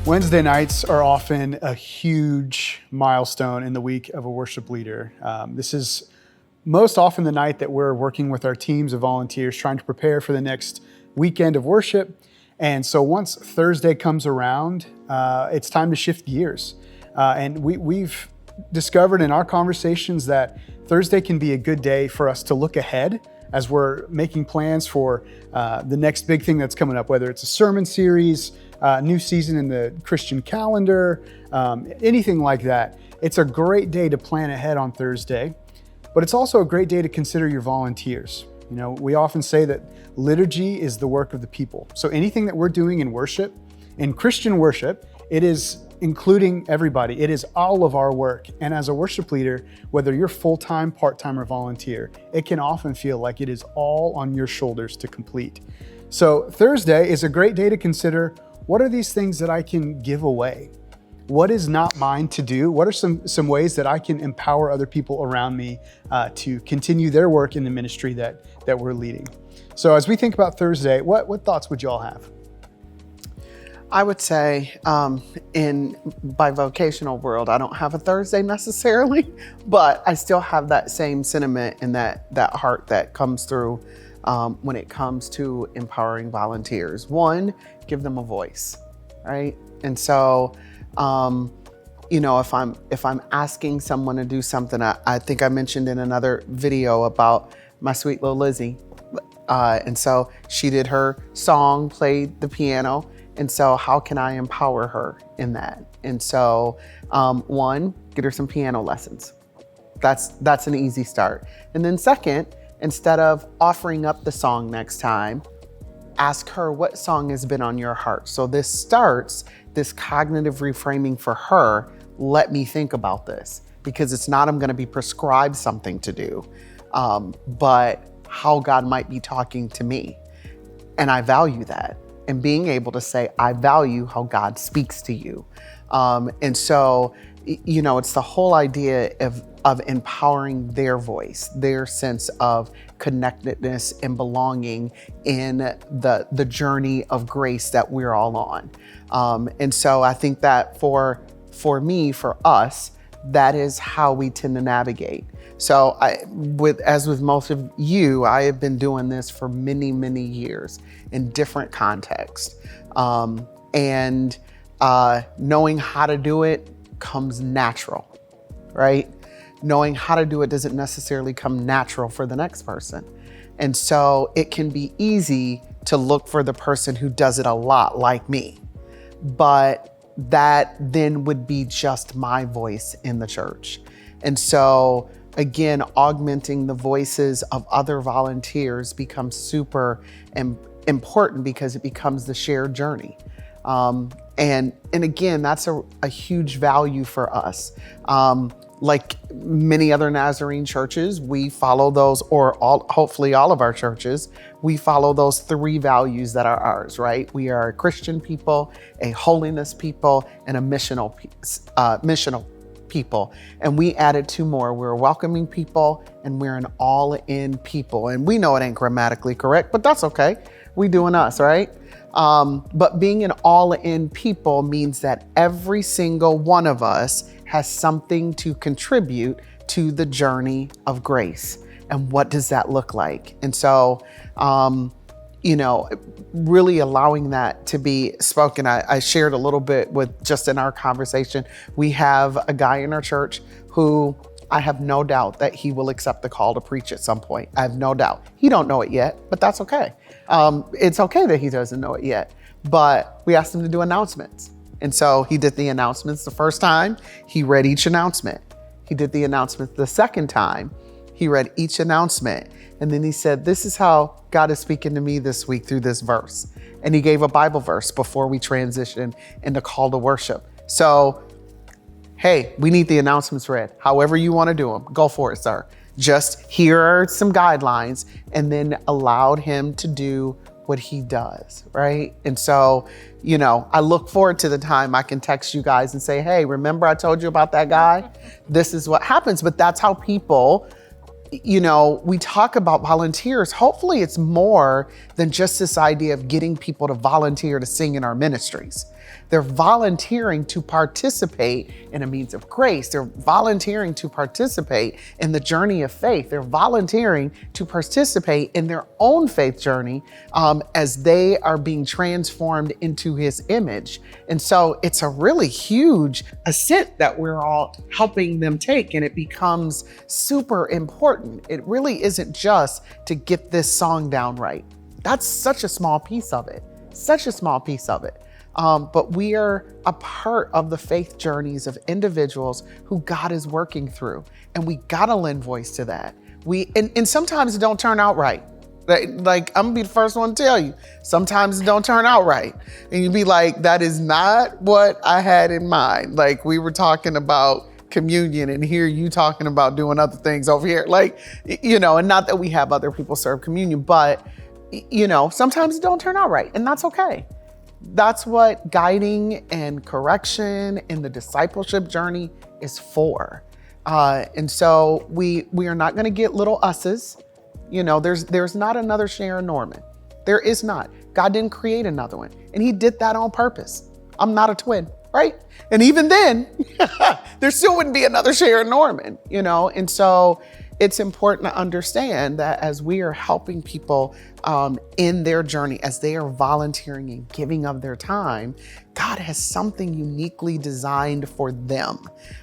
Wednesday nights are often a huge milestone in the week of a worship leader. This is most often the night that we're working with our teams of volunteers trying to prepare for the next weekend of worship. And so once Thursday comes around, it's time to shift gears. And we've discovered in our conversations that Thursday can be a good day for us to look ahead as we're making plans for the next big thing that's coming up, whether it's a sermon series, new season in the Christian calendar, anything like that. It's a great day to plan ahead on Thursday, but it's also a great day to consider your volunteers. You know, we often say that liturgy is the work of the people. So anything that we're doing in worship, in Christian worship, it is including everybody. It is all of our work. And as a worship leader, whether you're full-time, part-time, or volunteer, it can often feel like it is all on your shoulders to complete. So Thursday is a great day to consider, what are these things that I can give away? What is not mine to do? What are some ways that I can empower other people around me to continue their work in the ministry that we're leading? So as we think about Thursday, what thoughts would you all have? I would say in bivocational world, I don't have a Thursday necessarily, but I still have that same sentiment and that heart that comes through when it comes to empowering volunteers. One, give them a voice, right? And so, you know, if I'm asking someone to do something, I think I mentioned in another video about my sweet little Lizzie. And so she did her song, played the piano. And so how can I empower her in that? And so, one, get her some piano lessons. That's an easy start. And then second, instead of offering up the song next time, ask her what song has been on your heart. So this starts this cognitive reframing for her. Let me think about this, because it's not I'm going to be prescribed something to do, but how God might be talking to me. And I value that. And being able to say, I value how God speaks to you. And so, you know, it's the whole idea of empowering their voice, their sense of connectedness and belonging in the journey of grace that we're all on. And so I think that for me, for us, that is how we tend to navigate. So as with most of you, I have been doing this for many, many years in different contexts. And knowing how to do it comes natural, right? Knowing how to do it doesn't necessarily come natural for the next person. And so it can be easy to look for the person who does it a lot like me. But that then would be just my voice in the church. And so again, augmenting the voices of other volunteers becomes super important because it becomes the shared journey. And again, that's a huge value for us. Like many other Nazarene churches, we follow those, hopefully all of our churches, we follow those three values that are ours, right? We are a Christian people, a holiness people, and a missional people. And we added two more. We're a welcoming people and we're an all-in people. And we know it ain't grammatically correct, but that's okay. We doing us, right? But being an all-in people means that every single one of us has something to contribute to the journey of grace. And what does that look like? And so, you know, really allowing that to be spoken. I shared a little bit with just in our conversation. We have a guy in our church who I have no doubt that he will accept the call to preach at some point. I have no doubt. He don't know it yet, but that's okay. It's okay that he doesn't know it yet, but we asked him to do announcements. And so he did the announcements the first time. He read each announcement. He did the announcement the second time. He read each announcement. And then he said, this is how God is speaking to me this week through this verse. And he gave a Bible verse before we transitioned into call to worship. So, hey, we need the announcements read. However you want to do them, go for it, sir. Just here are some guidelines, and then allowed him to do what he does, right? And so, you know, I look forward to the time I can text you guys and say, hey, remember I told you about that guy? This is what happens. But that's how people, you know, we talk about volunteers. Hopefully it's more than just this idea of getting people to volunteer to sing in our ministries. They're volunteering to participate in a means of grace. They're volunteering to participate in the journey of faith. They're volunteering to participate in their own faith journey as they are being transformed into his image. And so it's a really huge ascent that we're all helping them take, and it becomes super important. It really isn't just to get this song down right. That's such a small piece of it, such a small piece of it. But we are a part of the faith journeys of individuals who God is working through, and we gotta lend voice to that. And sometimes it don't turn out right. Like, I'm gonna be the first one to tell you, sometimes it don't turn out right. And you'd be like, that is not what I had in mind. Like, we were talking about communion and here you talking about doing other things over here. Like, and not that we have other people serve communion, but sometimes it don't turn out right, and that's okay. That's what guiding and correction in the discipleship journey is for. And so we are not gonna get little us's. There's not another Sharon Norman. There is not. God didn't create another one, and he did that on purpose. I'm not a twin, right? And even then, there still wouldn't be another Sharon Norman, And so it's important to understand that as we are helping people in their journey, as they are volunteering and giving of their time, God has something uniquely designed for them.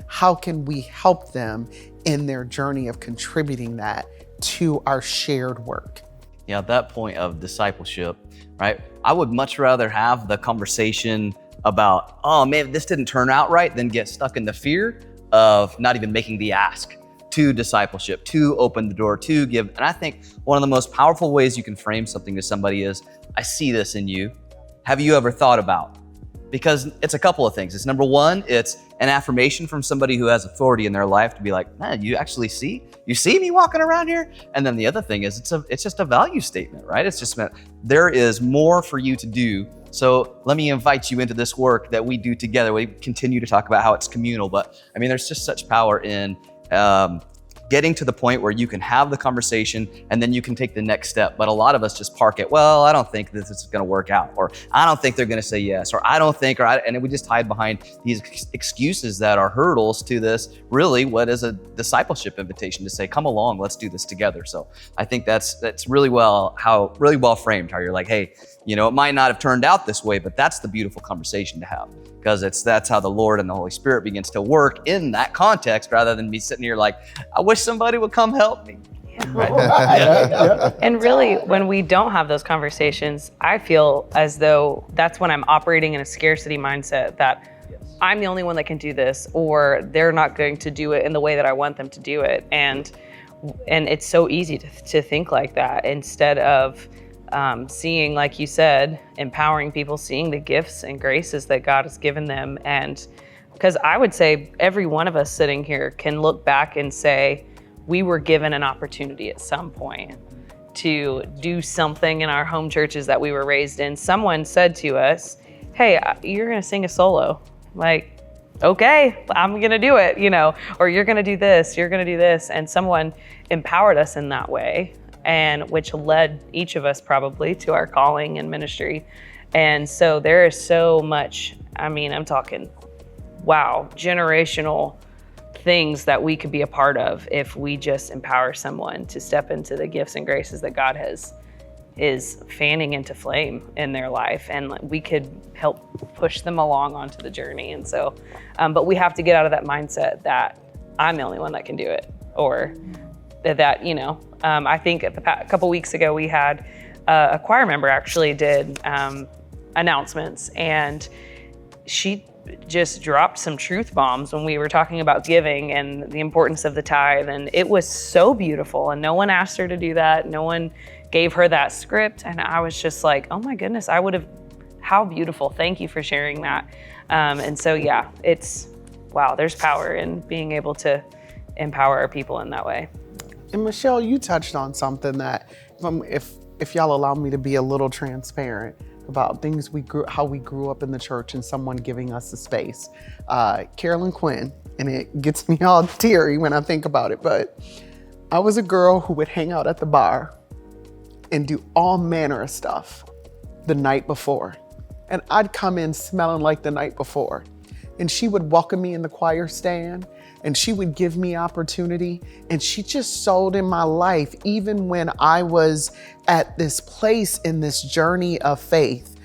How can we help them in their journey of contributing that to our shared work? Yeah, at that point of discipleship, right? I would much rather have the conversation about, oh man, this didn't turn out right, than get stuck in the fear of not even making the ask to discipleship, to open the door, to give. And I think one of the most powerful ways you can frame something to somebody is, I see this in you. Have you ever thought about? Because it's a couple of things. It's number one, it's an affirmation from somebody who has authority in their life to be like, man, you actually see? You see me walking around here? And then the other thing is it's just a value statement, right? It's just meant there is more for you to do. So let me invite you into this work that we do together. We continue to talk about how it's communal, but I mean, there's just such power in getting to the point where you can have the conversation and then you can take the next step. But a lot of us just park it. Well, I don't think this is going to work out, or I don't think they're going to say yes, or I don't think, and we just hide behind these excuses that are hurdles to this. Really, what is a discipleship invitation to say, come along, let's do this together. So I think that's really well framed. How you're like, hey, it might not have turned out this way, but that's the beautiful conversation to have, because that's how the Lord and the Holy Spirit begins to work in that context, rather than me sitting here like, I wish somebody would come help me. Yeah. Right? Yeah. And really, when we don't have those conversations, I feel as though that's when I'm operating in a scarcity mindset, that I'm the only one that can do this, or they're not going to do it in the way that I want them to do it. And it's so easy to think like that, instead of seeing, like you said, empowering people, seeing the gifts and graces that God has given them. And because I would say every one of us sitting here can look back and say, we were given an opportunity at some point to do something in our home churches that we were raised in. Someone said to us, hey, you're gonna sing a solo. Like, okay, I'm gonna do it, or you're gonna do this, you're gonna do this. And someone empowered us in that way, and which led each of us probably to our calling and ministry. And so there is so much, I'm talking, wow, generational things that we could be a part of if we just empower someone to step into the gifts and graces that God is fanning into flame in their life, and we could help push them along onto the journey. And so, but we have to get out of that mindset that I'm the only one that can do it, or that, I think a couple weeks ago we had a choir member actually did announcements, and she just dropped some truth bombs when we were talking about giving and the importance of the tithe. And it was so beautiful, and no one asked her to do that. No one gave her that script. And I was just like, oh my goodness, how beautiful. Thank you for sharing that. And so, yeah, wow, there's power in being able to empower our people in that way. And Michelle, you touched on something that, if y'all allow me to be a little transparent about things how we grew up in the church and someone giving us the space. Carolyn Quinn, and it gets me all teary when I think about it, but I was a girl who would hang out at the bar and do all manner of stuff the night before. and I'd come in smelling like the night before. And she would welcome me in the choir stand, and she would give me opportunity. And she just sowed in my life, even when I was at this place in this journey of faith,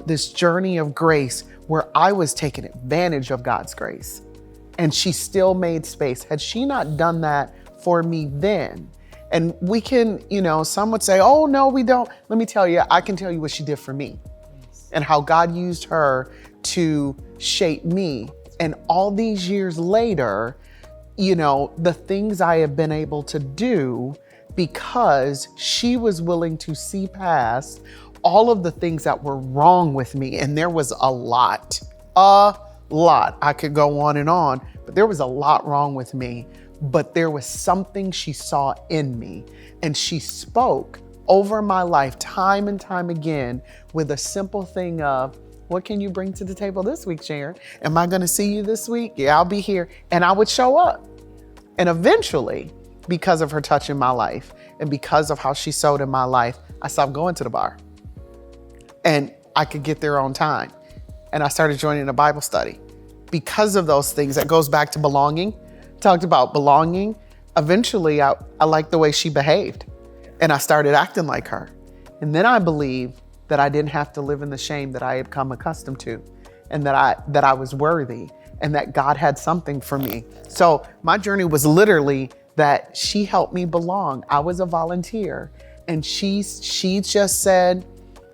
this journey of grace, where I was taking advantage of God's grace. And she still made space. Had she not done that for me then, and we can, some would say, oh, no, we don't. Let me tell you, I can tell you what she did for me and how God used her to shape me. And all these years later, the things I have been able to do because she was willing to see past all of the things that were wrong with me. And there was a lot. I could go on, but there was a lot wrong with me. But there was something she saw in me, and she spoke over my life time and time again with a simple thing of, what can you bring to the table this week, Sharon? Am I going to see you this week? Yeah, I'll be here. And I would show up. And eventually, because of her touch in my life and because of how she sowed in my life, I stopped going to the bar. And I could get there on time. And I started joining a Bible study. Because of those things, that goes back to belonging. Talked about belonging. Eventually, I liked the way she behaved. And I started acting like her. And then I believed that I didn't have to live in the shame that I had come accustomed to, and that I was worthy, and that God had something for me. So my journey was literally that she helped me belong. I was a volunteer, and she just said,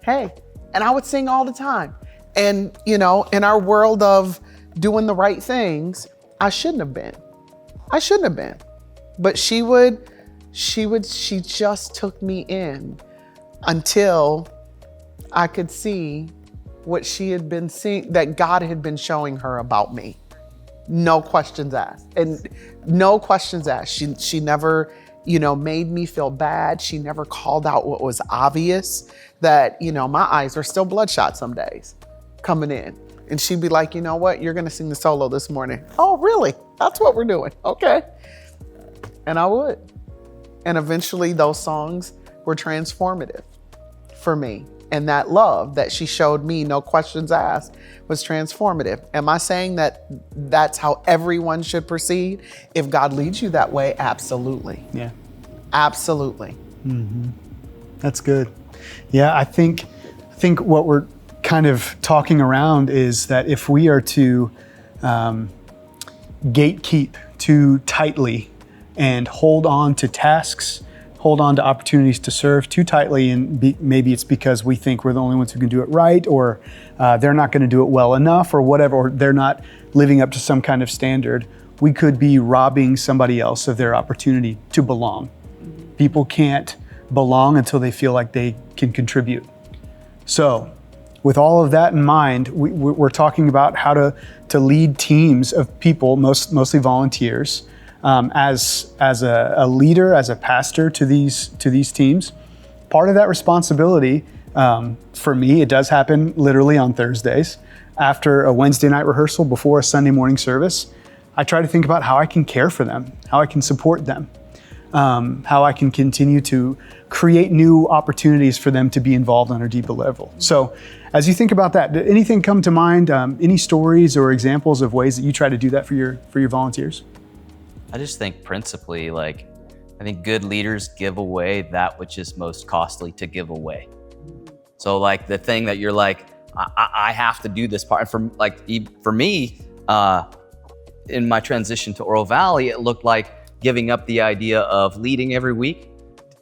hey, and I would sing all the time. And, in our world of doing the right things, I shouldn't have been. But she just took me in until I could see what she had been seeing, that God had been showing her about me. No questions asked. And no questions asked. She never, made me feel bad. She never called out what was obvious, that, my eyes are still bloodshot some days coming in. And she'd be like, you know what? You're going to sing the solo this morning. Oh, really? That's what we're doing. Okay. And I would. And eventually those songs were transformative for me. And that love that she showed me, no questions asked, was transformative. Am I saying that that's how everyone should proceed? If God leads you that way, absolutely. Yeah. Absolutely. Mm-hmm. That's good. Yeah, I think what we're kind of talking around is that if we are to gatekeep too tightly and hold on to tasks, hold on to opportunities to serve too tightly, and maybe it's because we think we're the only ones who can do it right, or they're not going to do it well enough, or whatever, or they're not living up to some kind of standard, we could be robbing somebody else of their opportunity to belong. People can't belong until they feel like they can contribute. So with all of that in mind, we're talking about how to lead teams of people, mostly volunteers, as a leader, as a pastor to these teams. Part of that responsibility, for me, it does happen literally on Thursdays. After a Wednesday night rehearsal, before a Sunday morning service, I try to think about how I can care for them, how I can support them, how I can continue to create new opportunities for them to be involved on a deeper level. So as you think about that, did anything come to mind, any stories or examples of ways that you try to do that for your volunteers? I just think principally, I think good leaders give away that which is most costly to give away. So the thing that you're I have to do this part. And for me, in my transition to Oro Valley, it looked like giving up the idea of leading every week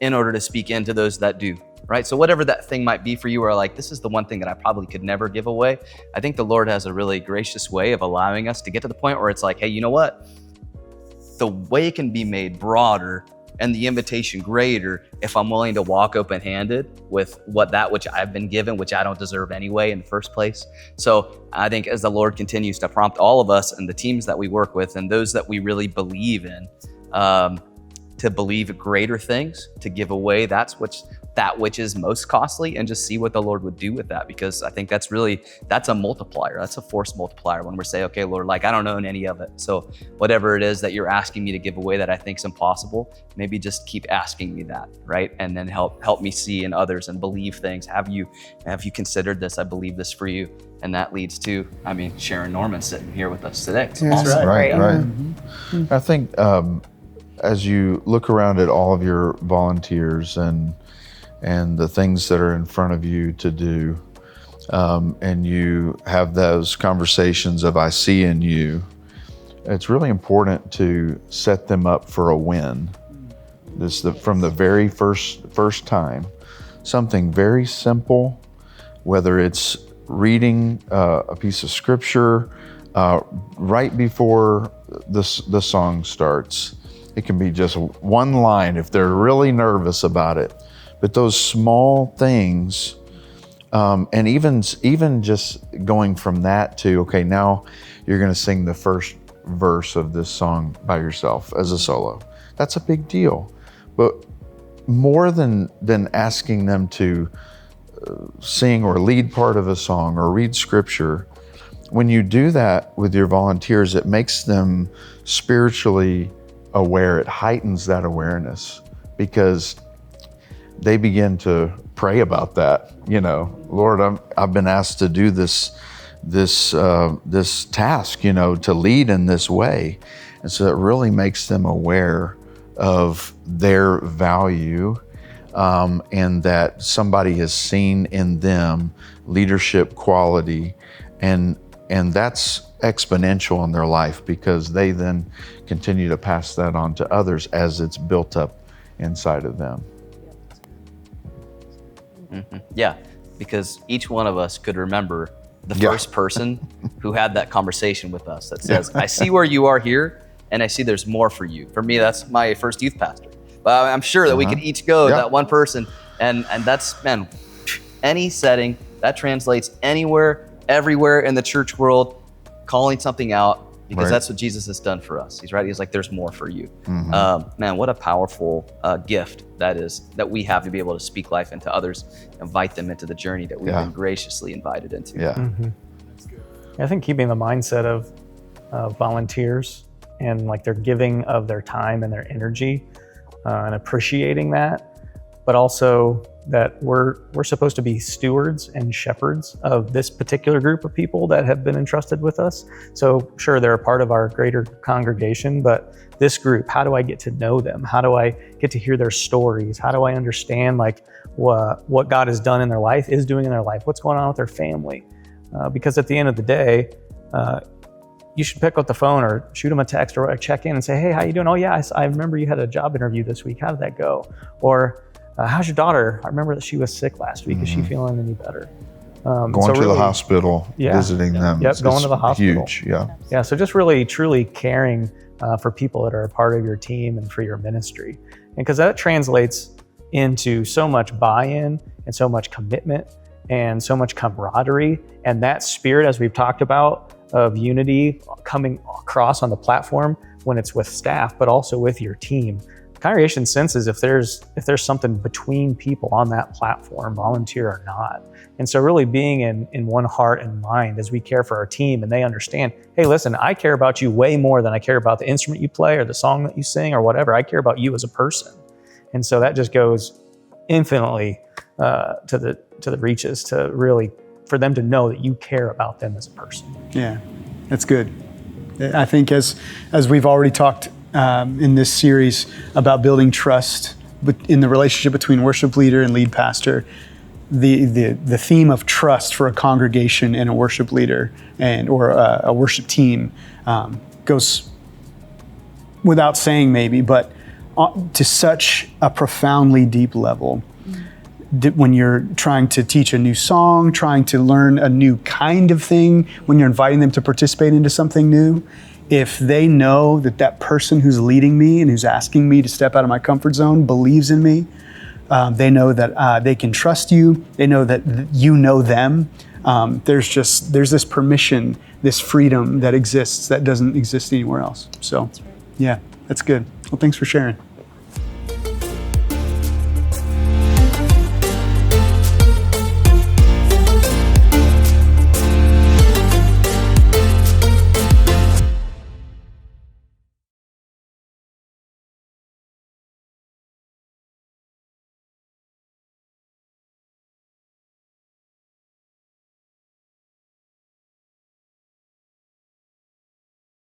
in order to speak into those that do, right? So whatever that thing might be for you, or this is the one thing that I probably could never give away. I think the Lord has a really gracious way of allowing us to get to the point where it's hey, you know what? The way can be made broader and the invitation greater if I'm willing to walk open-handed with which I've been given, which I don't deserve anyway in the first place. So I think as the Lord continues to prompt all of us and the teams that we work with and those that we really believe in, to believe greater things, to give away that that which is most costly and just see what the Lord would do with that. Because I think that's a multiplier. That's a force multiplier when we're saying, okay, Lord, like I don't own any of it. So whatever it is that you're asking me to give away that I think is impossible, maybe just keep asking me that, right? And then help me see in others and believe things. Have you considered this? I believe this for you. And that leads to, Sharon Norman sitting here with us today. It's awesome. Right. Mm-hmm. I think as you look around at all of your volunteers and the things that are in front of you to do, and you have those conversations of I see in you, it's really important to set them up for a win. From the very first time, something very simple, whether it's reading a piece of scripture right before the song starts. It can be just one line if they're really nervous about it. But those small things, and even just going from that to, okay, now you're going to sing the first verse of this song by yourself as a solo. That's a big deal. But more than asking them to sing or lead part of a song or read scripture, when you do that with your volunteers, it makes them spiritually aware. It heightens that awareness because they begin to pray about that. Lord, I've been asked to do this task, to lead in this way. And so it really makes them aware of their value, and that somebody has seen in them leadership quality, and that's exponential in their life because they then continue to pass that on to others as it's built up inside of them. Mm-hmm. Yeah, because each one of us could remember the first person who had that conversation with us that says, I see where you are here, and I see there's more for you. For me, that's my first youth pastor. But I'm sure that we could each go to that one person, and that's, any setting, that translates anywhere, everywhere in the church world, calling something out, because that's what Jesus has done for us. He's right. He's like, there's more for you. Mm-hmm. What a powerful gift that is, that we have to be able to speak life into others, invite them into the journey that we've been graciously invited into. Yeah. Mm-hmm. I think keeping the mindset of volunteers and like their giving of their time and their energy, and appreciating that, but also that we're supposed to be stewards and shepherds of this particular group of people that have been entrusted with us. So sure, they're a part of our greater congregation, but this group, how do I get to know them? How do I get to hear their stories? How do I understand like what God has done in their life, is doing in their life, what's going on with their family? Because at the end of the day, you should pick up the phone or shoot them a text or check in and say, hey, how you doing? Oh yeah, I remember you had a job interview this week. How did that go? Or how's your daughter? I remember that she was sick last week. Is she feeling any better? Going to the hospital, visiting them. Yep, going to the hospital. Huge, yeah. So just really, truly caring for people that are a part of your team and for your ministry. And because that translates into so much buy-in and so much commitment and so much camaraderie. And that spirit, as we've talked about, of unity coming across on the platform when it's with staff, but also with your team. The congregation senses if there's something between people on that platform, volunteer or not. And so really being in one heart and mind as we care for our team, and they understand, hey, listen, I care about you way more than I care about the instrument you play or the song that you sing or whatever. I care about you as a person. And so that just goes infinitely to the reaches to really for them to know that you care about them as a person. Yeah, that's good. I think as we've already talked in this series about building trust in the relationship between worship leader and lead pastor, the theme of trust for a congregation and a worship leader or a worship team goes without saying maybe, but to such a profoundly deep level. When you're trying to teach a new song, trying to learn a new kind of thing, when you're inviting them to participate into something new, if they know that person who's leading me and who's asking me to step out of my comfort zone believes in me, they know that they can trust you, they know that you know them, there's this permission, this freedom that exists that doesn't exist anywhere else. So, yeah, that's good. Well, thanks for sharing.